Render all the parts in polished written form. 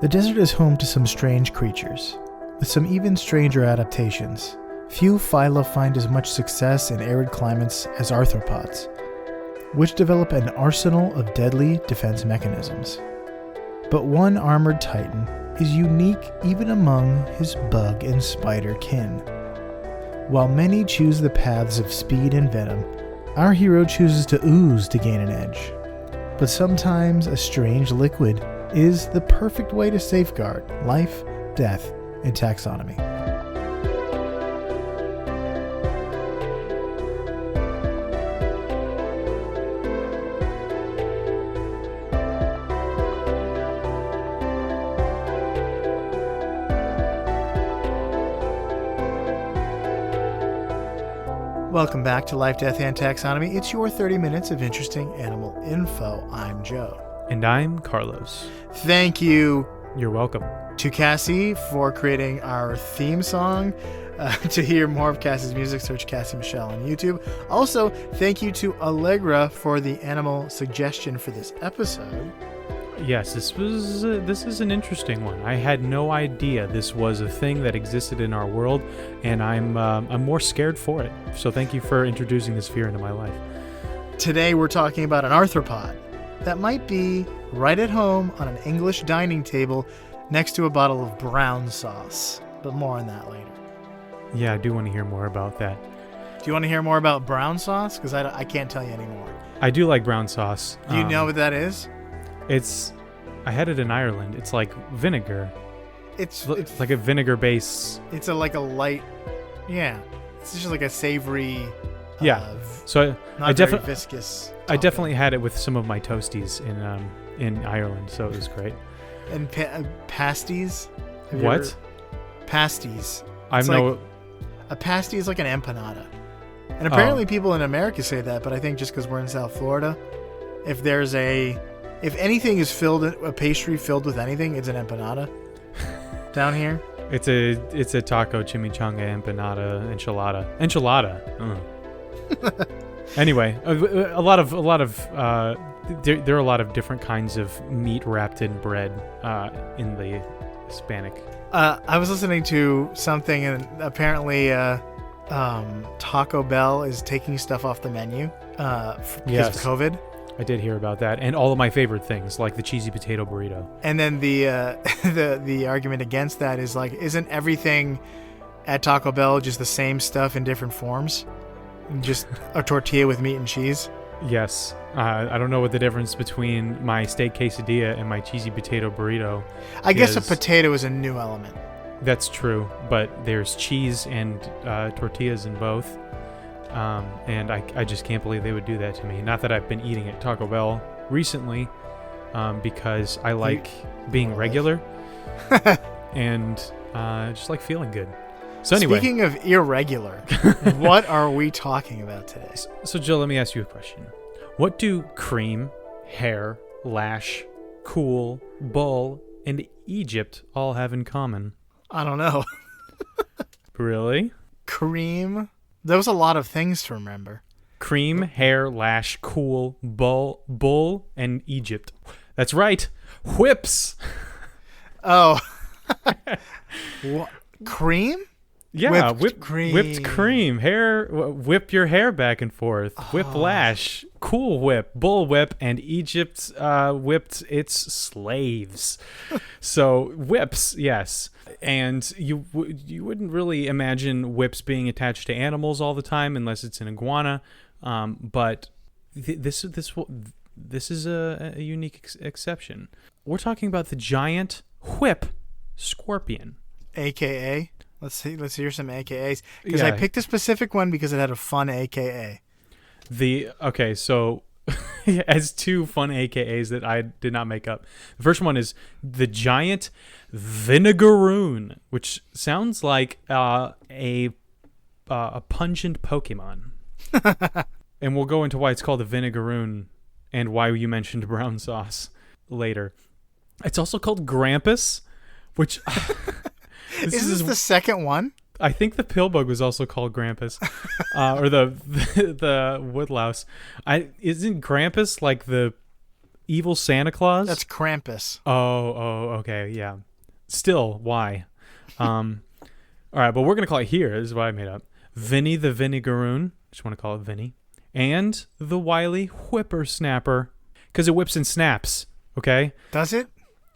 The desert is home to some strange creatures, with some even stranger adaptations. Few phyla find as much success in arid climates as arthropods, which develop an arsenal of deadly defense mechanisms. But one armored titan is unique even among his bug and spider kin. While many choose the paths of speed and venom, our hero chooses to ooze to gain an edge. But sometimes a strange liquid is the perfect way to safeguard life, death, and taxonomy. Welcome back to Life, Death, and Taxonomy. It's your 30 minutes of interesting animal info. I'm Joe. And I'm Carlos. Thank you. You're welcome. To Cassie for creating our theme song. To hear more of Cassie's music, search Cassie Michelle on YouTube. Also, thank you to Allegra for the animal suggestion for this episode. Yes, this is an interesting one. I had no idea this was a thing that existed in our world, and I'm more scared for it. So thank you for introducing this fear into my life. Today we're talking about an arthropod that might be right at home on an English dining table next to a bottle of brown sauce. But more on that later. Yeah, I do want to hear more about that. Do you want to hear more about brown sauce? Because I can't tell you anymore. I do like brown sauce. Do you know what that is? I had it in Ireland. It's like vinegar. It's like a vinegar base. It's like a light, yeah. It's just like a savory. Yeah. So I definitely viscous. I definitely had it with some of my toasties in Ireland, so it was great. And pasties. What? Pasties. A pasty is like an empanada, and apparently people in America say that, but I think just because we're in South Florida, if anything is a pastry filled with anything, it's an empanada. Down here, it's a taco, chimichanga, empanada, enchilada. Anyway, there are a lot of different kinds of meat wrapped in bread in the Hispanic. I was listening to something, and apparently Taco Bell is taking stuff off the menu because of COVID. I did hear about that, and all of my favorite things, like the cheesy potato burrito. And then the argument against that is like, isn't everything at Taco Bell just the same stuff in different forms? Just a tortilla with meat and cheese? Yes. I don't know what the difference between my steak quesadilla and my cheesy potato burrito I guess a potato is a new element. That's true, but there's cheese and tortillas in both. And I just can't believe they would do that to me. Not that I've been eating at Taco Bell recently, because I like being regular and just like feeling good. So anyway, speaking of irregular, what are we talking about today? So Joe, let me ask you a question. What do cream, hair, lash, cool, bull, and Egypt all have in common? I don't know. Really? Cream? There was a lot of things to remember. Cream, hair, lash, cool, bull, and Egypt. That's right. Whips. Oh. What? Cream? Yeah, whipped cream. Whipped cream. Hair, whip your hair back and forth. Whip lash, cool whip, bull whip, and Egypt whipped its slaves. So whips, yes. And you wouldn't really imagine whips being attached to animals all the time unless it's an iguana. But this is a unique exception. We're talking about the giant whip scorpion, AKA. Let's hear some AKAs, because I picked a specific one because it had a fun AKA. So it has two fun AKAs that I did not make up. The first one is the giant Vinegaroon, which sounds like a pungent Pokemon. And we'll go into why it's called a Vinegaroon and why you mentioned brown sauce later. It's also called Grampus, which... Is this the second one? I think the pillbug was also called Grampus, or the woodlouse. Isn't Grampus like the Evil Santa Claus? That's Krampus. Oh, okay, yeah. Still, why? All right, but we're going to call it here. This is what I made up. Vinny the Vinegaroon. Just want to call it Vinny. And the wily Whippersnapper. Because it whips and snaps, okay? Does it?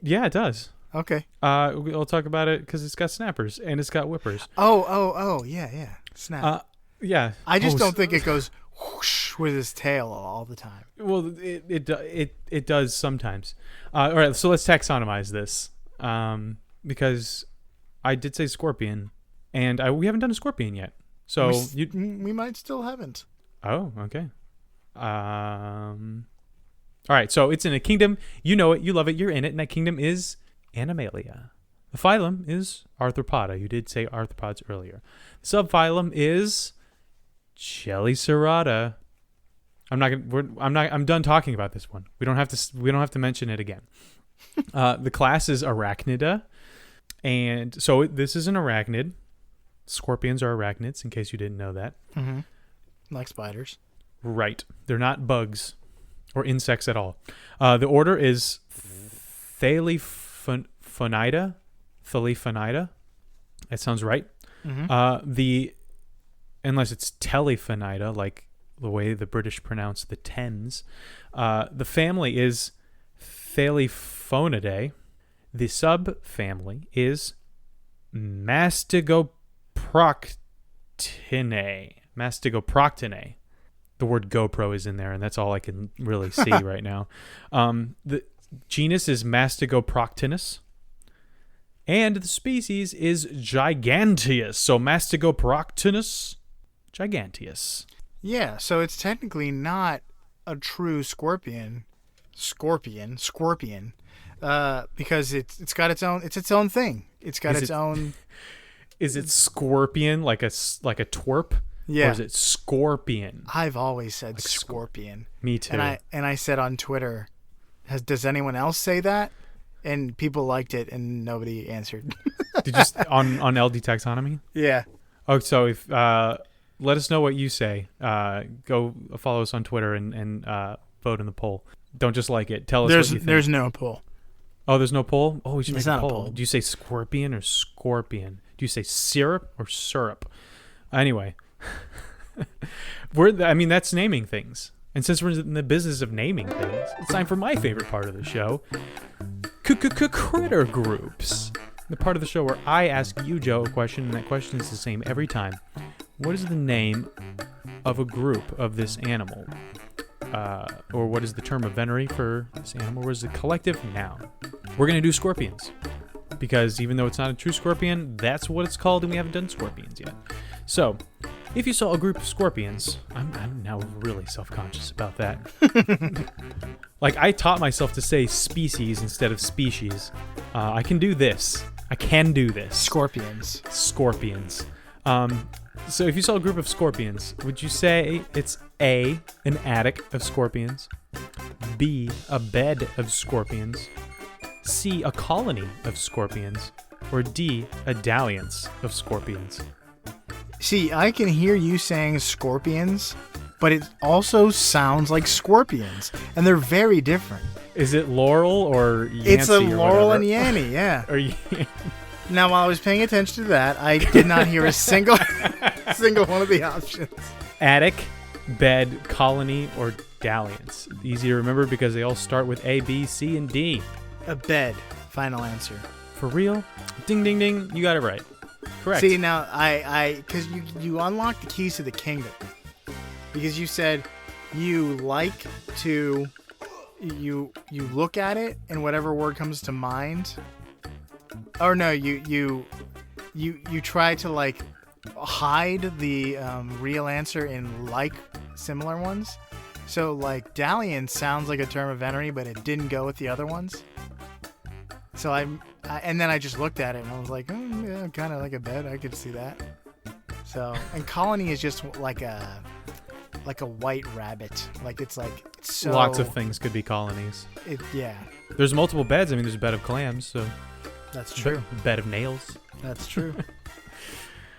Yeah, it does. Okay. We'll talk about it because it's got snappers and it's got whippers. Oh, yeah. Snap. Yeah. I just don't think it goes whoosh with his tail all the time. Well, it does sometimes. All right, so let's taxonomize this because I did say scorpion, and we haven't done a scorpion yet. So we might still haven't. Oh, okay. All right, so it's in a kingdom. You know it, you love it, you're in it, and that kingdom is Animalia. The phylum is Arthropoda. You did say arthropods earlier. The subphylum is Chelicerata. I'm done talking about this one. We don't have to mention it again. The class is Arachnida, and so this is an arachnid. Scorpions are arachnids, in case you didn't know that. Mm-hmm. Like spiders. Right. They're not bugs or insects at all. The order is Thaliphonida. That sounds right. Mm-hmm. Unless it's Telephonida, like the way the British pronounce the tens. The family is Thaliphonidae. The subfamily is Mastigoproctinae. The word GoPro is in there, and that's all I can really see right now. The genus is Mastigoproctinus. And the species is Giganteus. So Mastigoproctinus giganteus. Yeah, so it's technically not a true scorpion, because it's got its own thing. It's got its own. Is it scorpion like a twerp? Yeah. Or is it scorpion? I've always said scorpion. Me too. And I said on Twitter, does anyone else say that? And people liked it, and nobody answered. Did you on LD taxonomy? Yeah. Oh, so if let us know what you say. Go follow us on Twitter and vote in the poll. Don't just like it. Tell us what you think. There's no poll. Oh, there's no poll? Oh, we should make a poll. poll. Do you say scorpion or scorpion? Do you say syrup or syrup? Anyway, that's naming things. And since we're in the business of naming things, it's time for my favorite part of the show. Critter groups. The part of the show where I ask you, Joe, a question, and that question is the same every time. What is the name of a group of this animal? Or what is the term of venery for this animal? What is the collective noun? We're going to do scorpions. Because even though it's not a true scorpion, that's what it's called, and we haven't done scorpions yet. So, if you saw a group of scorpions, I'm now really self-conscious about that. Like, I taught myself to say species instead of species. I can do this. Scorpions. So if you saw a group of scorpions, would you say it's A, an attic of scorpions, B, a bed of scorpions, C, a colony of scorpions, or D, a dalliance of scorpions? See, I can hear you saying scorpions, but it also sounds like scorpions, and they're very different. Is it Laurel or Yancey? It's a Laurel and Yanny, yeah. Or Now, while I was paying attention to that, I did not hear a single one of the options. Attic, bed, colony, or dalliance. Easy to remember because they all start with A, B, C, and D. A bed. Final answer. For real? Ding, ding, ding. You got it right. Correct. See, now, because you unlocked the keys to the kingdom. Because you said you like to, you look at it, and whatever word comes to mind. Or no, you try to like hide the real answer in like similar ones. So like dalliance sounds like a term of venery, but it didn't go with the other ones. So and then I just looked at it and I was like, oh, yeah, kind of like a bed. I could see that. So, and colony is just like a white rabbit. Like it's so. Lots of things could be colonies. Yeah. There's multiple beds. I mean, there's a bed of clams, so. That's true. Bed of nails. That's true.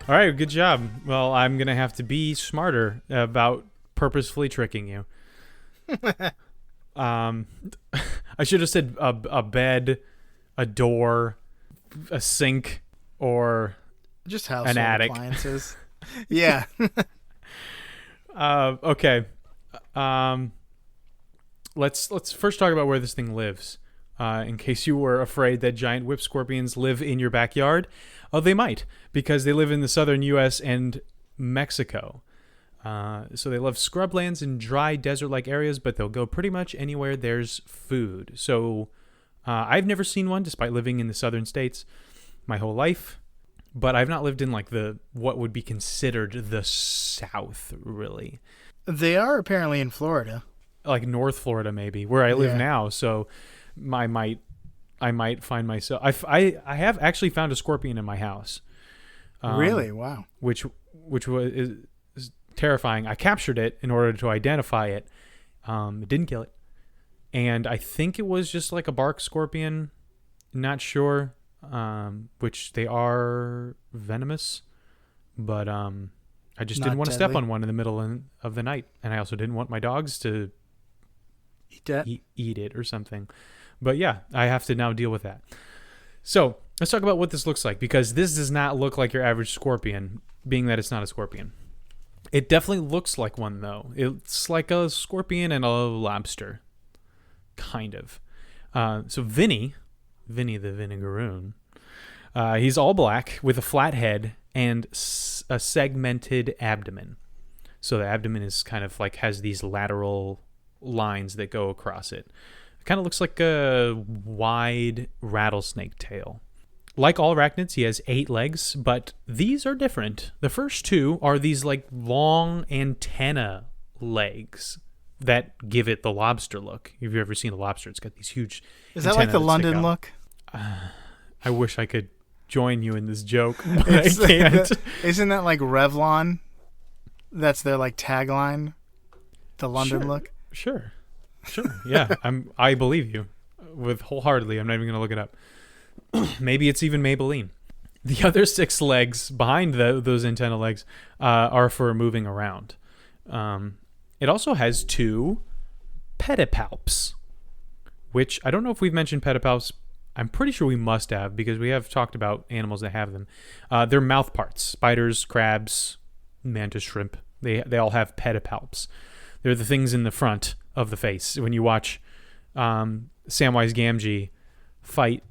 All right, good job. Well, I'm going to have to be smarter about purposefully tricking you. I should have said a bed, a door, a sink, or Just household an attic. appliances. Yeah. Okay. Let's first talk about where this thing lives. In case you were afraid that giant whip scorpions live in your backyard, they might, because they live in the southern U.S. and Mexico. So they love scrublands and dry desert-like areas, but they'll go pretty much anywhere there's food. So I've never seen one, despite living in the southern states my whole life. But I've not lived in like what would be considered the South, really. They are apparently in Florida. Like North Florida, maybe, where I live Yeah. now. So I might find myself. I have actually found a scorpion in my house. Really? Wow. Which is terrifying. I captured it in order to identify it. It didn't kill it, and I think it was just like a bark scorpion. Not sure. Which they are venomous, but I just Not didn't want to step deadly. on one in the middle of the night, and I also didn't want my dogs to Eat that. eat it or something. But yeah, I have to now deal with that. So let's talk about what this looks like, because this does not look like your average scorpion, being that it's not a scorpion. It definitely looks like one, though. It's like a scorpion and a lobster, kind of. So Vinny the Vinegaroon, he's all black with a flat head and a segmented abdomen. So the abdomen is kind of like has these lateral lines that go across it. It kind of looks like a wide rattlesnake tail. Like all arachnids, he has 8 legs, but these are different. The first 2 are these like long antenna legs that give it the lobster look. If you've ever seen a lobster, it's got these huge Is that like the antenna that stick London out. look? I wish I could join you in this joke, but I can't. Isn't that like Revlon? That's their like tagline. The London Sure. look. Sure. Yeah, I believe you with wholeheartedly. I'm not even going to look it up. Maybe it's even Maybelline. The other 6 legs behind those antenna legs are for moving around. It also has 2 pedipalps, which I don't know if we've mentioned pedipalps. I'm pretty sure we must have, because we have talked about animals that have them. They're mouth parts. Spiders, crabs, mantis shrimp. They all have pedipalps. They're the things in the front of the face. When you watch Samwise Gamgee fight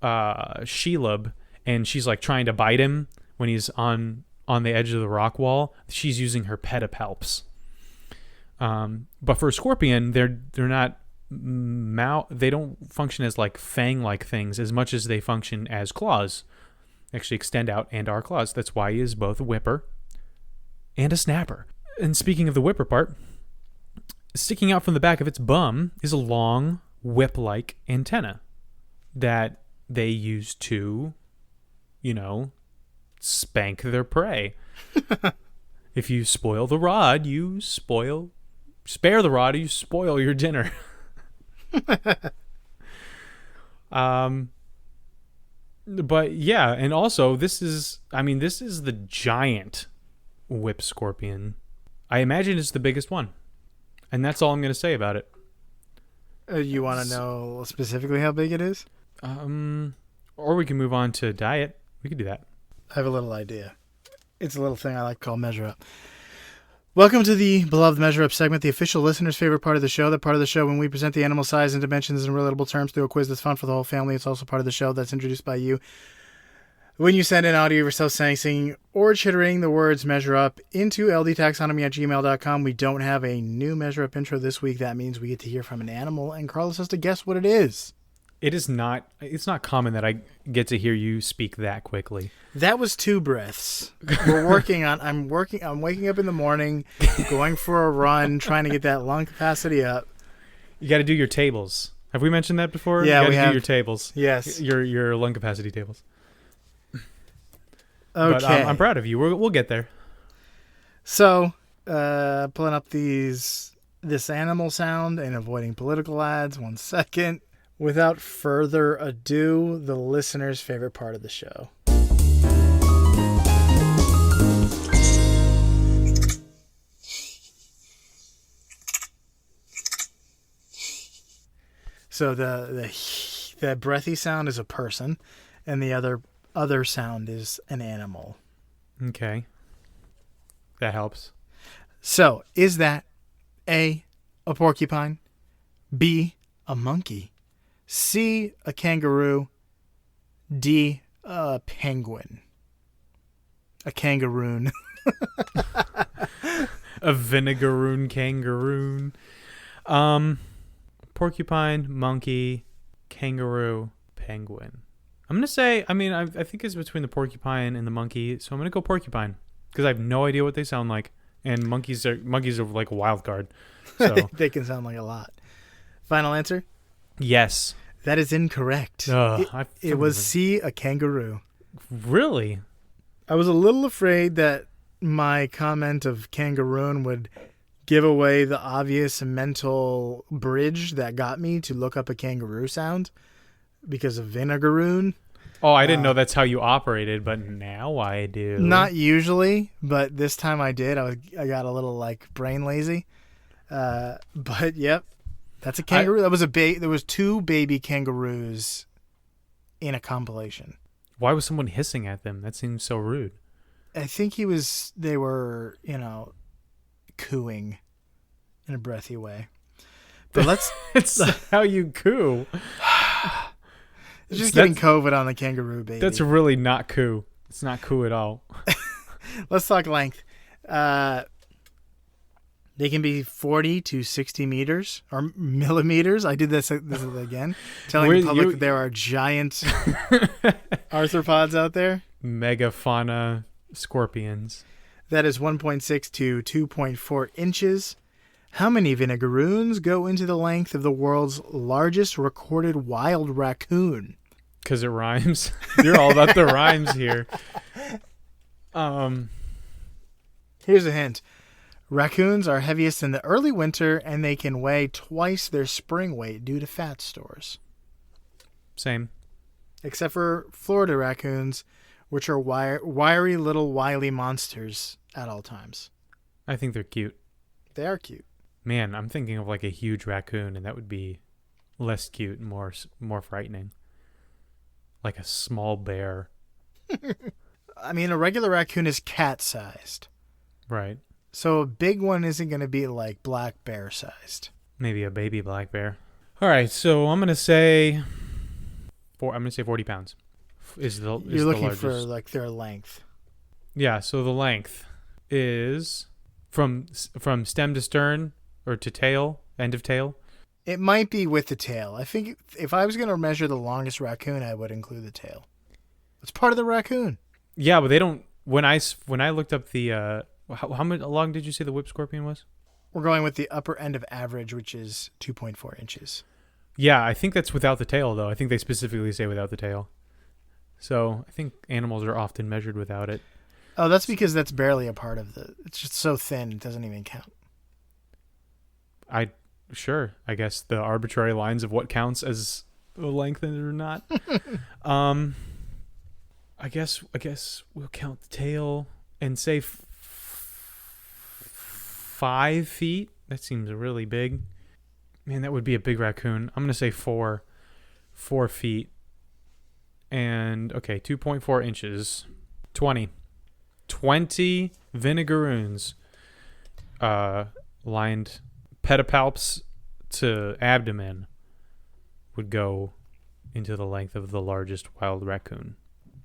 Shelob, and she's like trying to bite him when he's on the edge of the rock wall, she's using her pedipalps. But for a scorpion, they're not they don't function as like fang-like things as much as they function as claws. They actually extend out and are claws. That's why he is both a whipper and a snapper. And speaking of the whipper part, sticking out from the back of its bum is a long whip-like antenna that they use to, spank their prey. If you spoil the rod, spare the rod, you spoil your dinner. But yeah, and also this is the giant whip scorpion. I imagine it's the biggest one. And that's all I'm going to say about it. You want to know specifically how big it is? Or we can move on to diet. We could do that. I have a little idea. It's a little thing I like to call Measure Up. Welcome to the beloved Measure Up segment, the official listener's favorite part of the show. That part of the show when we present the animal size and dimensions in relatable terms through a quiz that's fun for the whole family. It's also part of the show that's introduced by you. When you send in audio of yourself saying, singing, or chittering the words Measure Up into ldtaxonomy@gmail.com. We don't have a new Measure Up intro this week. That means we get to hear from an animal, and Carlos has to guess what it is. It's not common that I get to hear you speak that quickly. That was 2 breaths. I'm waking up in the morning, going for a run, trying to get that lung capacity up. You got to do your tables. Have we mentioned that before? Yeah, you we got to have. do your tables. Yes. Your lung capacity tables. Okay. But I'm proud of you. We'll get there. So, pulling up this animal sound and avoiding political ads. 1 second. Without further ado, the listener's favorite part of the show. So the breathy sound is a person, and the other sound is an animal. Okay. That helps. So, is that A, a porcupine, B, a monkey, C, a kangaroo, D, a penguin? A kangaroon. A Vinegaroon kangaroon. Porcupine, monkey, kangaroo, penguin. I'm going to say, I think it's between the porcupine and the monkey, so I'm going to go porcupine because I have no idea what they sound like. And monkeys are like a wild card. So They can sound like a lot. Final answer? yes. That is incorrect. It was C, a kangaroo. Really? I was a little afraid that my comment of kangaroon would give away the obvious mental bridge that got me to look up a kangaroo sound because of Vinegaroon. Oh, I didn't know that's how you operated, but now I do. Not usually, but this time I did. I got a little like brain lazy. But yep, that's a kangaroo. There was 2 baby kangaroos in a compilation. Why was someone hissing at them? That seems so rude. I think they were, cooing in a breathy way. But It's how you coo. just getting COVID on the kangaroo baby. That's really not coo. It's not coo at all. Let's talk length. They can be 40 to 60 meters or millimeters. I did this again, telling the public that there are giant arthropods out there. Megafauna scorpions. That is 1.6 to 2.4 inches. How many Vinegaroons go into the length of the world's largest recorded wild raccoon? Because it rhymes. You're all about the rhymes here. Here's a hint. Raccoons are heaviest in the early winter, and they can weigh twice their spring weight due to fat stores. Same. Except for Florida raccoons, which are wiry little wily monsters at all times. I think they're cute. They are cute. Man, I'm thinking of like a huge raccoon, and that would be less cute and more frightening. Like a small bear. I mean, a regular raccoon is cat-sized. Right. So a big one isn't going to be like black bear-sized. Maybe a baby black bear. All right, so I'm gonna say 40 pounds. You're looking for like their length. Yeah, so the length is from stem to stern or to tail, end of tail. It might be with the tail. I think if I was going to measure the longest raccoon, I would include the tail. It's part of the raccoon. Yeah, but they don't. When I looked up the how long did you say the whip scorpion was? We're going with the upper end of average, which is 2.4 inches. Yeah, I think that's without the tail, though. I think they specifically say without the tail. So I think animals are often measured without it. Oh, that's because that's barely a part of it's just so thin, it doesn't even count. I guess the arbitrary lines of what counts as a length or not. I guess we'll count the tail and say 5 feet. That seems really big. Man, that would be a big raccoon. I'm gonna say 4 feet. And okay, 2.4 inches. 20 Vinegaroons, lined pedipalps to abdomen, would go into the length of the largest wild raccoon.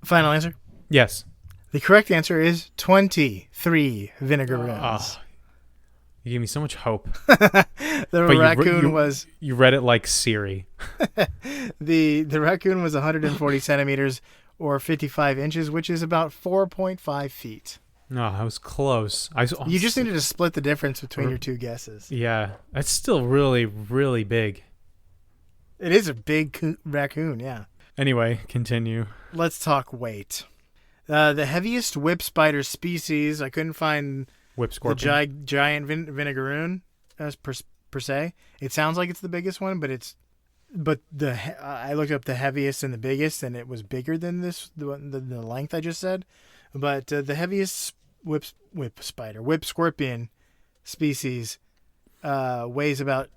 Final answer? Yes. The correct answer is 23 Vinegaroons. You gave me so much hope. Raccoon was... You read it like Siri. The raccoon was 140 centimeters or 55 inches, which is about 4.5 feet. No, I was close. You just needed to split the difference between your two guesses. Yeah, that's still really, really big. It is a big raccoon, yeah. Anyway, continue. Let's talk weight. The heaviest whip spider species, I couldn't find whip scorpion. The giant Vinegaroon per se. It sounds like it's the biggest one, but I looked up the heaviest and the biggest, and it was bigger than the length I just said. But the heaviest whip scorpion species weighs about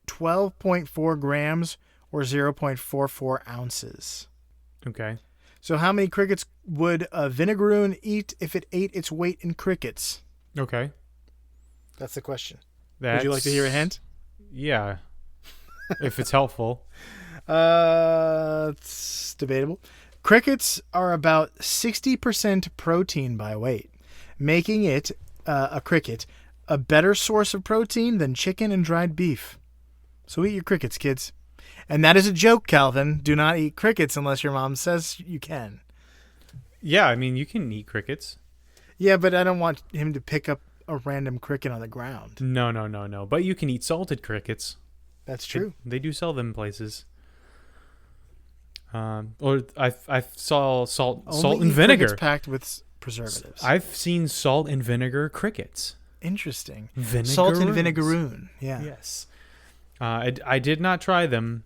12.4 grams or 0.44 ounces. Okay. So how many crickets would a Vinegaroon eat if it ate its weight in crickets? Okay. That's the question. Would you like to hear a hint? Yeah. If it's helpful. It's debatable. Crickets are about 60% protein by weight, making it, a cricket, a better source of protein than chicken and dried beef. So eat your crickets, kids. And that is a joke, Calvin. Do not eat crickets unless your mom says you can. Yeah, I mean, you can eat crickets. Yeah, but I don't want him to pick up a random cricket on the ground. No. But you can eat salted crickets. That's true. They do sell them places. Or I saw salt and vinegar crickets packed with preservatives. I've seen salt and vinegar crickets. Interesting. Vinegaroons. Salt and vinegaroon. Yeah. Yes. I did not try them,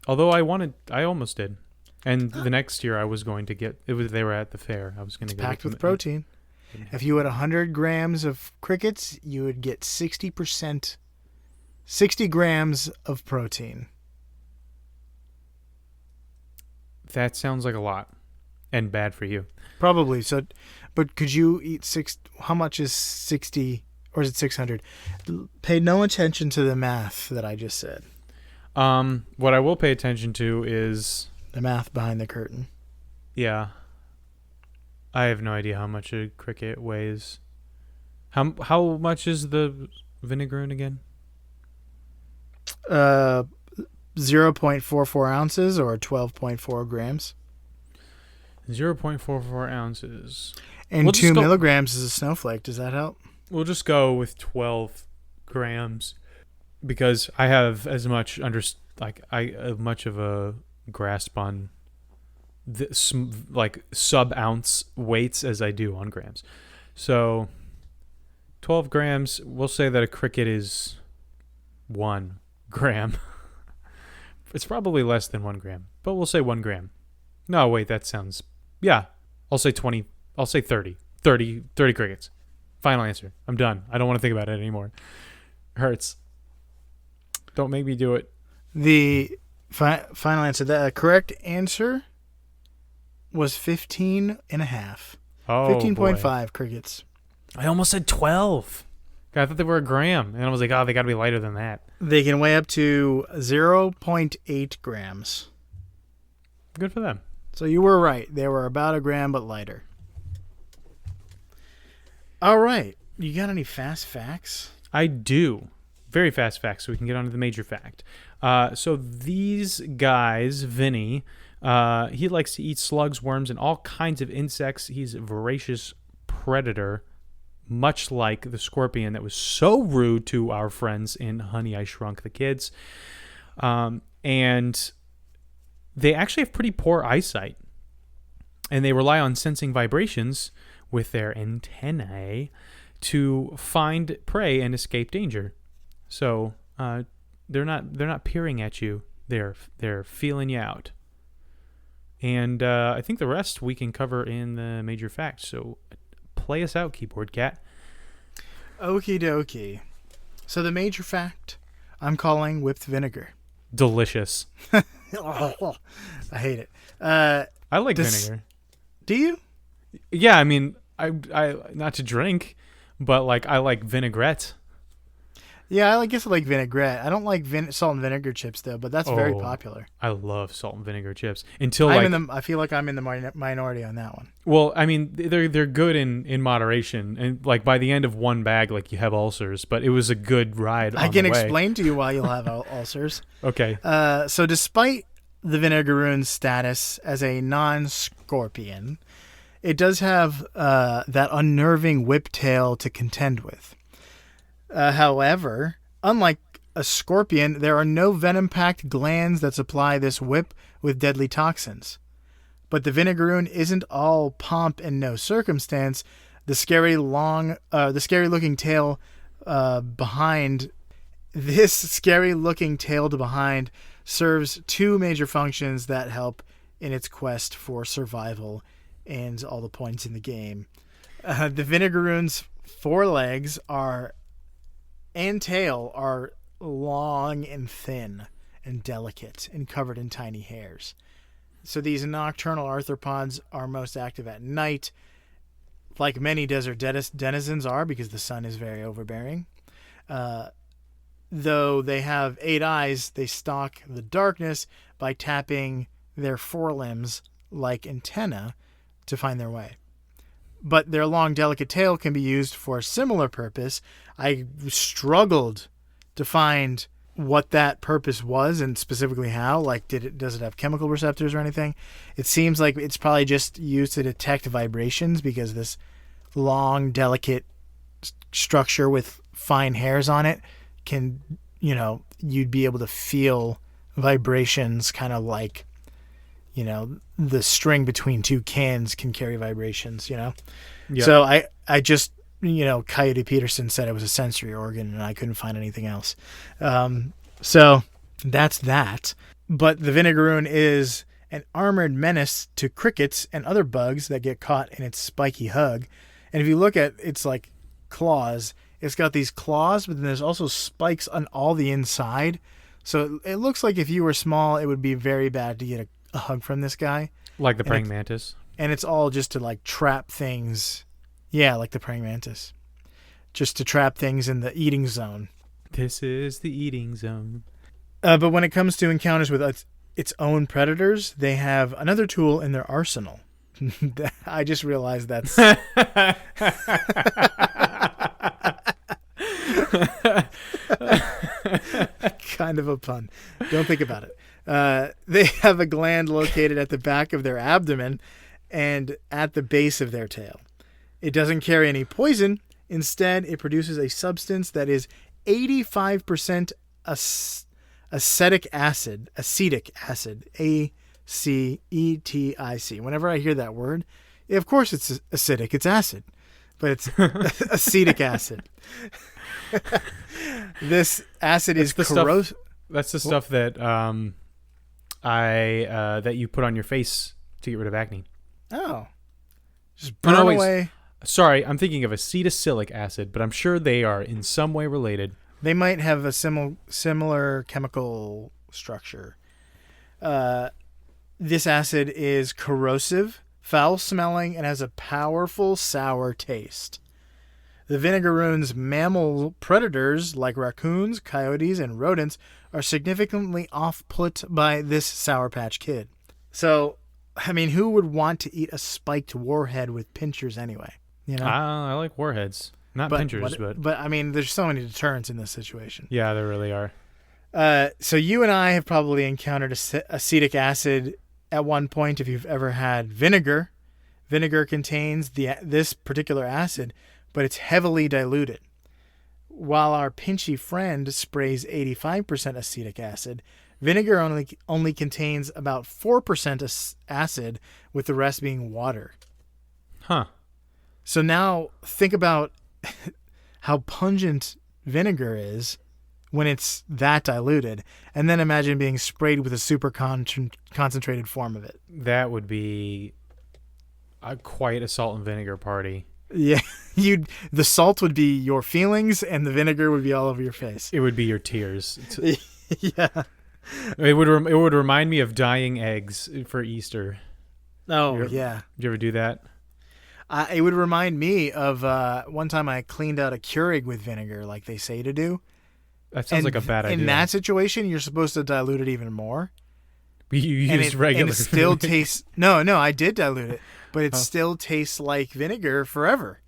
although I almost did. And the next year I was going to get it. They were at the fair. I was going to get packed with protein. If you had 100 grams of crickets, you would get 60 grams of protein. That sounds like a lot, and bad for you. Probably. So, but could you eat how much is 60, or is it 600? Pay no attention to the math that I just said. What I will pay attention to is the math behind the curtain. Yeah. I have no idea how much a cricket weighs. How much is the Vinegaroon again? 0.44 ounces or 12.4 grams. 0.44 ounces. And 2 milligrams is a snowflake. Does that help? We'll just go with 12 grams because I have as much much of a grasp on this, like sub-ounce weights as I do on grams. So 12 grams, we'll say that a cricket is 1 gram. It's probably less than 1 gram, but we'll say 1 gram. No, wait, that sounds... Yeah, I'll say 20. I'll say 30. 30 crickets. Final answer. I'm done. I don't want to think about it anymore. Hurts. Don't make me do it. The final answer. The correct answer was 15 and a half. Oh, 15.5 crickets. I almost said 12. I thought they were a gram. And I was like, oh, they got to be lighter than that. They can weigh up to 0.8 grams. Good for them. So you were right. They were about a gram, but lighter. All right. You got any fast facts? I do. Very fast facts, so we can get on to the major fact. So these guys, Vinny, he likes to eat slugs, worms, and all kinds of insects. He's a voracious predator, much like the scorpion that was so rude to our friends in Honey, I Shrunk the Kids. And they actually have pretty poor eyesight, and they rely on sensing vibrations with their antennae to find prey and escape danger. So they're not peering at you; they're feeling you out. And I think the rest we can cover in the major facts. So play us out, keyboard cat. Okie dokie. So the major fact I'm calling whipped vinegar. Delicious. I hate it. I like vinegar. Do you? Yeah, I mean, I not to drink, but like I like vinaigrette. Yeah, I guess I like vinaigrette. I don't like salt and vinegar chips though, but that's very popular. I love salt and vinegar chips. Until I feel like I'm in the minority on that one. Well, I mean, they're good in moderation, and like by the end of one bag, like you have ulcers. But it was a good ride. I can explain to you why you'll have ulcers. Okay. So despite the Vinegaroon's status as a non-scorpion, it does have that unnerving whip tail to contend with. However, unlike a scorpion, there are no venom-packed glands that supply this whip with deadly toxins. But the Vinegaroon isn't all pomp and no circumstance. The scary-looking tail behind serves two major functions that help in its quest for survival and all the points in the game. The Vinegaroon's forelegs and tail are long and thin, and delicate and covered in tiny hairs. So these nocturnal arthropods are most active at night, like many desert denizens are, because the sun is very overbearing. Though they have 8 eyes, they stalk the darkness by tapping their forelimbs like antennae to find their way. But their long, delicate tail can be used for a similar purpose. I struggled to find what that purpose was and specifically how. Like, does it have chemical receptors or anything? It seems like it's probably just used to detect vibrations, because this long, delicate structure with fine hairs on it can, you'd be able to feel vibrations, kind of like, the string between 2 cans can carry vibrations, Yep. So I just, Coyote Peterson said it was a sensory organ, and I couldn't find anything else. So that's that. But the Vinegaroon is an armored menace to crickets and other bugs that get caught in its spiky hug. And if you look at its like claws, it's got these claws, but then there's also spikes on all the inside. So it looks like if you were small, it would be very bad to get a hug from this guy. Like the praying mantis. And it's all just to like trap things. Yeah, like the praying mantis. Just to trap things in the eating zone. This is the eating zone. But when it comes to encounters with its own predators, they have another tool in their arsenal. I just realized that's... kind of a pun. Don't think about it. They have a gland located at the back of their abdomen and at the base of their tail. It doesn't carry any poison. Instead, it produces a substance that is 85% acetic acid. ACETIC. Whenever I hear that word, of course it's acidic. It's acid. But it's acetic acid. This acid is corrosive. That's the stuff that that you put on your face to get rid of acne. Oh. Just burn away. Sorry, I'm thinking of acetylsilic acid, but I'm sure they are in some way related. They might have a similar chemical structure. This acid is corrosive, foul-smelling, and has a powerful sour taste. The Vinegaroon's mammal predators, like raccoons, coyotes, and rodents, are significantly off-put by this Sour Patch Kid. So, I mean, who would want to eat a spiked warhead with pincers anyway? I like warheads. Not pinchers, but... But, I mean, there's so many deterrents in this situation. Yeah, there really are. So you and I have probably encountered acetic acid at one point if you've ever had vinegar. Vinegar contains this particular acid, but it's heavily diluted. While our pinchy friend sprays 85% acetic acid, vinegar only contains about 4% acid, with the rest being water. Huh. So now think about how pungent vinegar is when it's that diluted, and then imagine being sprayed with a super concentrated form of it. That would be quite a salt and vinegar party. Yeah, the salt would be your feelings, and the vinegar would be all over your face. It would be your tears. Yeah, it would remind me of dyeing eggs for Easter. Oh, yeah. Did you ever do that? It would remind me of one time I cleaned out a Keurig with vinegar, like they say to do. That sounds like a bad idea. In that situation, you're supposed to dilute it even more. You use regular. And it still tastes... No, I did dilute it, but it still tastes like vinegar forever.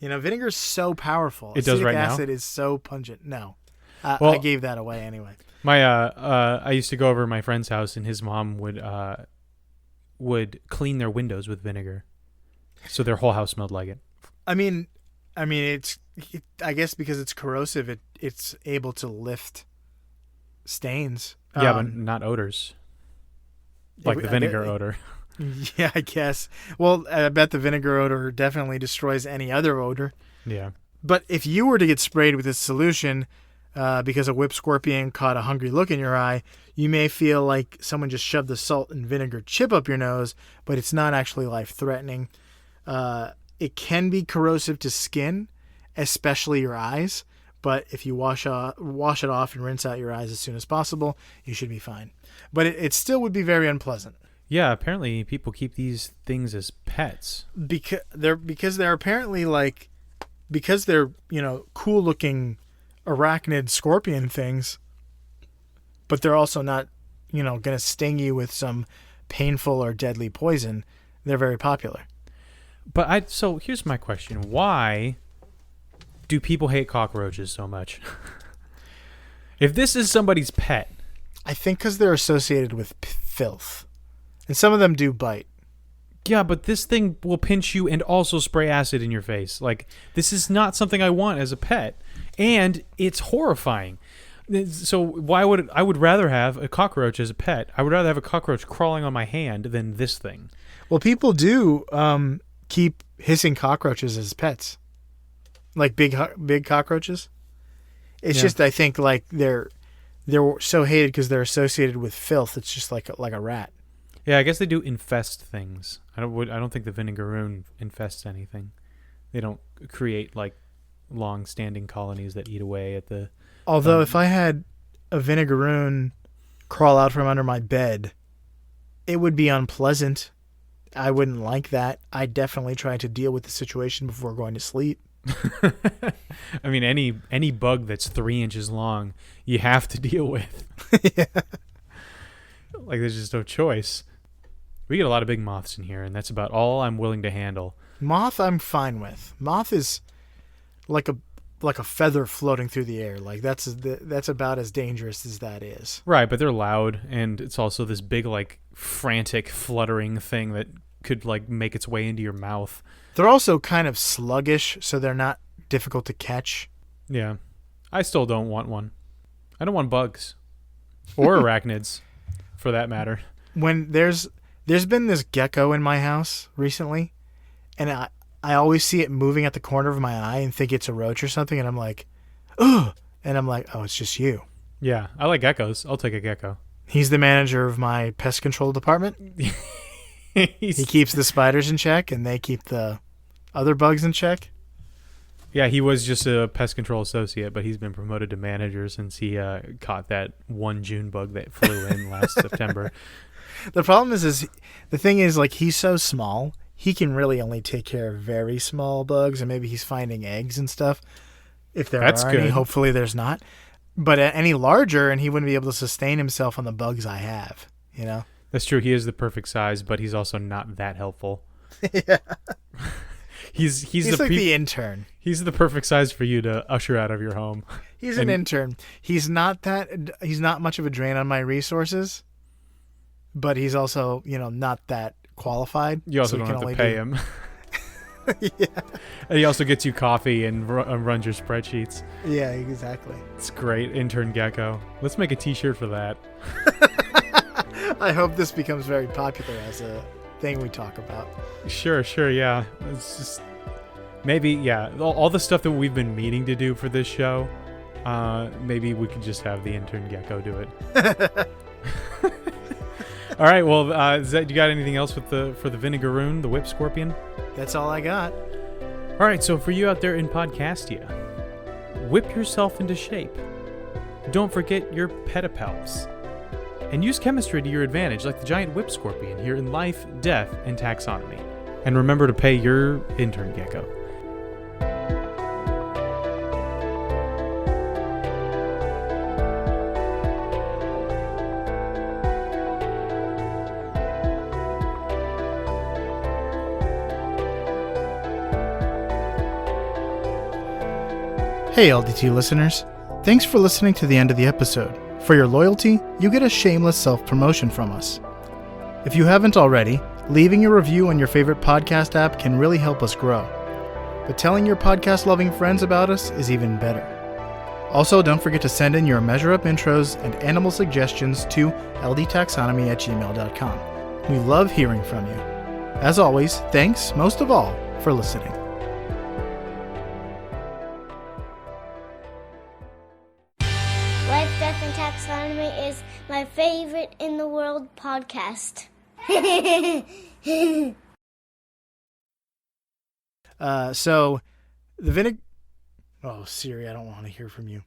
Vinegar is so powerful. It does right now? Acetic acid is so pungent. No. I gave that away anyway. I used to go over to my friend's house, and his mom would clean their windows with vinegar, so their whole house smelled like it. I mean, I guess because it's corrosive, it's able to lift stains. Yeah, but not odors. Like the vinegar odor. Yeah, I guess. Well, I bet the vinegar odor definitely destroys any other odor. Yeah. But if you were to get sprayed with this solution because a whip scorpion caught a hungry look in your eye, you may feel like someone just shoved the salt and vinegar chip up your nose, but it's not actually life-threatening. It can be corrosive to skin, especially your eyes, But if you wash it off and rinse out your eyes as soon as possible, you should be fine. But it still would be very unpleasant. Yeah, apparently people keep these things as pets. Because they're apparently like, because they're, cool looking arachnid scorpion things, but they're also not, going to sting you with some painful or deadly poison. They're very popular. But so here's my question. Why do people hate cockroaches so much? If this is somebody's pet. I think because they're associated with filth. And some of them do bite. Yeah, but this thing will pinch you and also spray acid in your face. Like, this is not something I want as a pet. And it's horrifying. So I would rather have a cockroach as a pet. I would rather have a cockroach crawling on my hand than this thing. Well, people do keep hissing cockroaches as pets. Like big cockroaches. It's just, I think, like they're so hated because they're associated with filth. It's just like a rat. Yeah, I guess they do infest things. I don't think the Vinegaroon infests anything. They don't create like long-standing colonies that eat away at the. Although if I had a Vinegaroon crawl out from under my bed, it would be unpleasant. I wouldn't like that. I'd definitely try to deal with the situation before going to sleep. I mean, any bug that's 3 inches long, you have to deal with. Yeah. Like, there's just no choice. We get a lot of big moths in here, and that's about all I'm willing to handle. Moth, I'm fine with. Moth is like a feather floating through the air. Like that's about as dangerous as that is. Right, but they're loud, and it's also this big, like, frantic, fluttering thing that could, like, make its way into your mouth. They're also kind of sluggish, so they're not difficult to catch. Yeah. I still don't want one. I don't want bugs. Or arachnids, for that matter. When there's been this gecko in my house recently, and I always see it moving at the corner of my eye and think it's a roach or something, and I'm like, ugh! And I'm like, oh, it's just you. Yeah, I like geckos. I'll take a gecko. He's the manager of my pest control department. He keeps the spiders in check, and they keep the other bugs in check. Yeah, he was just a pest control associate, but he's been promoted to manager since he caught that one June bug that flew in last September. The problem is the thing is, like, he's so small, he can really only take care of very small bugs, and maybe he's finding eggs and stuff. If there are any, hopefully there's not. But any larger, and he wouldn't be able to sustain himself on the bugs I have, That's true. He is the perfect size, but he's also not that helpful. Yeah. He's like the intern. He's the perfect size for you to usher out of your home. He's an intern. He's not much of a drain on my resources, but he's also, not that qualified. You also don't have to pay him. Yeah. And he also gets you coffee and runs your spreadsheets. Yeah, exactly. It's great. Intern Gecko. Let's make a t-shirt for that. I hope this becomes very popular as a thing we talk about. Sure, yeah. It's just maybe, yeah, all the stuff that we've been meaning to do for this show, maybe we could just have the intern Gecko do it. All right, well, you got anything else for the Vinegaroon, the whip scorpion? That's all I got. All right, so for you out there in Podcastia, whip yourself into shape. Don't forget your pedipalps. And use chemistry to your advantage, like the giant whip scorpion here in Life, Death, and Taxonomy. And remember to pay your intern gecko. Hey, LDT listeners. Thanks for listening to the end of the episode. For your loyalty, you get a shameless self-promotion from us. If you haven't already, leaving a review on your favorite podcast app can really help us grow. But telling your podcast-loving friends about us is even better. Also, don't forget to send in your Measure Up intros and animal suggestions to ldtaxonomy@gmail.com. We love hearing from you. As always, thanks, most of all, for listening. Life, Death, and Taxonomy is my favorite in the world podcast. So, the Oh, Siri, I don't want to hear from you.